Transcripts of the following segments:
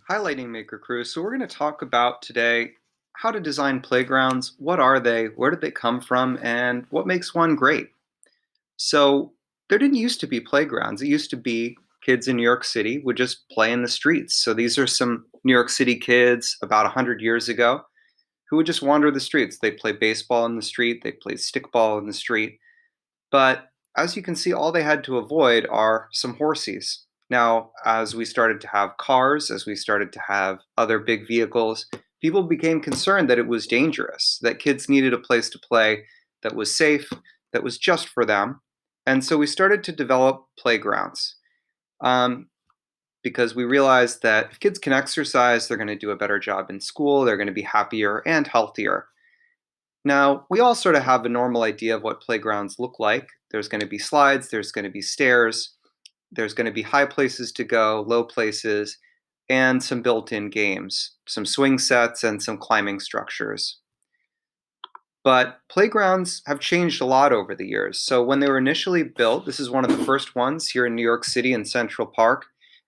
Hi, Lightning Maker crew. So we're going to talk about today how to design playgrounds. What are they? Where did they come from? And what makes one great? So there didn't used to be playgrounds. It used to be kids in New York City would just play in the streets. So these are some New York City kids about 100 years ago who would just wander the streets. They'd play baseball in the street. They'd play stickball in the street. But as you can see, all they had to avoid are some horses. Now, as we started to have cars, as we started to have other big vehicles, people became concerned that it was dangerous, that kids needed a place to play that was safe, that was just for them. And so we started to develop playgrounds um, because we realized that if kids can exercise, they're going to do a better job in school, they're going to be happier and healthier. Now, we all sort of have a normal idea of what playgrounds look like. There's going to be slides, there's going to be stairs, there's going to be high places to go, low places, and some built in games, some swing sets, and some climbing structures. But playgrounds have changed a lot over the years. So, when they were initially built, this is one of the first ones here in New York City in Central Park.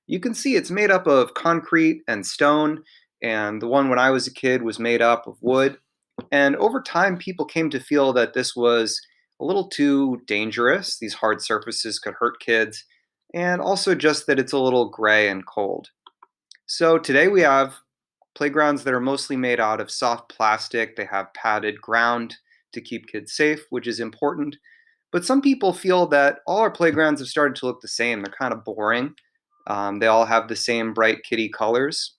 You can see it's made up of concrete and stone, and the one when I was a kid was made up of wood. And over time, people came to feel that this was a little too dangerous. These hard surfaces could hurt kids, and also just that it's a little gray and cold. So today we have playgrounds that are mostly made out of soft plastic. They have padded ground to keep kids safe, which is important. But some people feel that all our playgrounds have started to look the same. They're kind of boring. They all have the same bright kitty colors.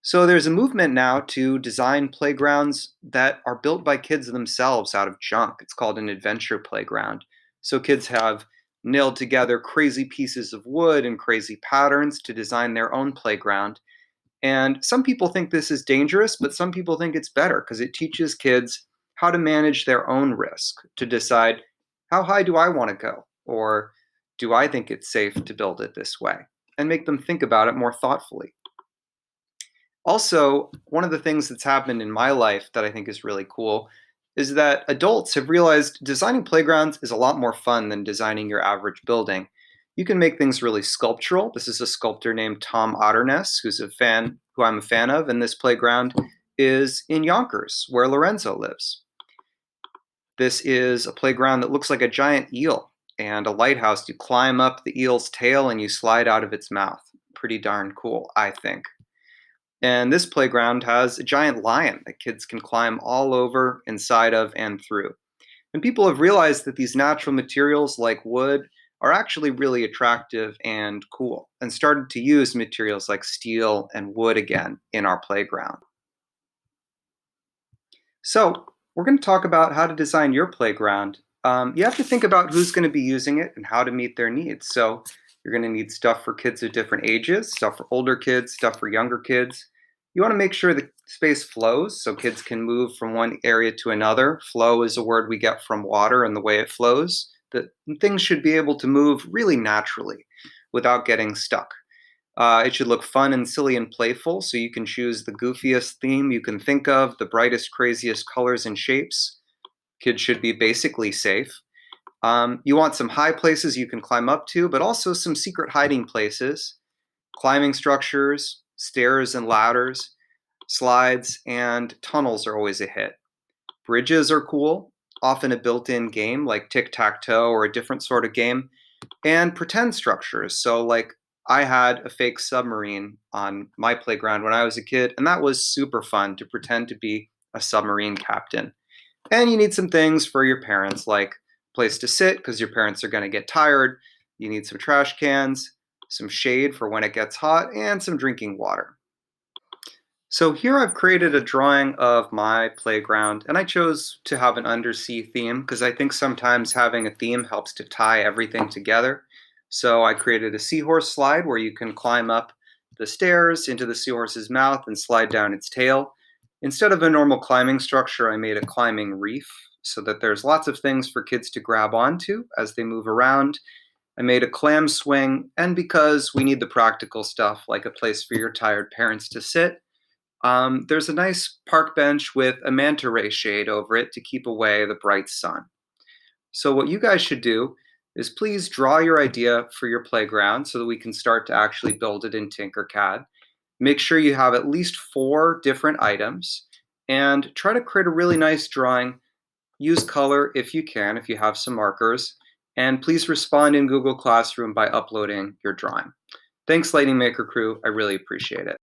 So there's a movement now to design playgrounds that are built by kids themselves out of junk. It's called an adventure playground. So kids have nailed together crazy pieces of wood and crazy patterns to design their own playground. And some people think this is dangerous, but some people think it's better because it teaches kids how to manage their own risk, to decide how high do I want to go? Or do I think it's safe to build it this way? And make them think about it more thoughtfully. Also, one of the things that's happened in my life that I think is really cool is that adults have realized designing playgrounds is a lot more fun than designing your average building. You can make things really sculptural. This is a sculptor named Tom Otterness, who I'm a fan of, and this playground is in Yonkers, where Lorenzo lives. This is a playground that looks like a giant eel and a lighthouse. You climb up the eel's tail and you slide out of its mouth. Pretty darn cool, I think. And this playground has a giant lion that kids can climb all over, inside of, and through. And people have realized that these natural materials like wood are actually really attractive and cool, and started to use materials like steel and wood again in our playground. So, we're going to talk about how to design your playground. You have to think about who's going to be using it and how to meet their needs. So, you're going to need stuff for kids of different ages, stuff for older kids, stuff for younger kids. You want to make sure the space flows so kids can move from one area to another. Flow is a word we get from water and the way it flows. That things should be able to move really naturally without getting stuck. It should look fun and silly and playful, so you can choose the goofiest theme you can think of, the brightest, craziest colors and shapes. Kids should be basically safe. You want some high places you can climb up to, but also some secret hiding places, climbing structures, stairs and ladders, slides, and tunnels are always a hit. Bridges are cool, often a built in game like tic tac toe or a different sort of game, and pretend structures. So, like, I had a fake submarine on my playground when I was a kid, and that was super fun to pretend to be a submarine captain. And you need some things for your parents, like place to sit because your parents are going to get tired. You need some trash cans, some shade for when it gets hot, and some drinking water. So here I've created a drawing of my playground, and I chose to have an undersea theme because I think sometimes having a theme helps to tie everything together. So I created a seahorse slide where you can climb up the stairs into the seahorse's mouth and slide down its tail. Instead of a normal climbing structure, I made a climbing reef so that there's lots of things for kids to grab onto as they move around. I made a clam swing, and because we need the practical stuff like a place for your tired parents to sit, there's a nice park bench with a manta ray shade over it to keep away the bright sun. So, what you guys should do is please draw your idea for your playground so that we can start to actually build it in Tinkercad. Make sure you have at least 4 different items and try to create a really nice drawing. Use color if you can, if you have some markers, and please respond in Google Classroom by uploading your drawing. Thanks, Lightning Maker crew. I really appreciate it.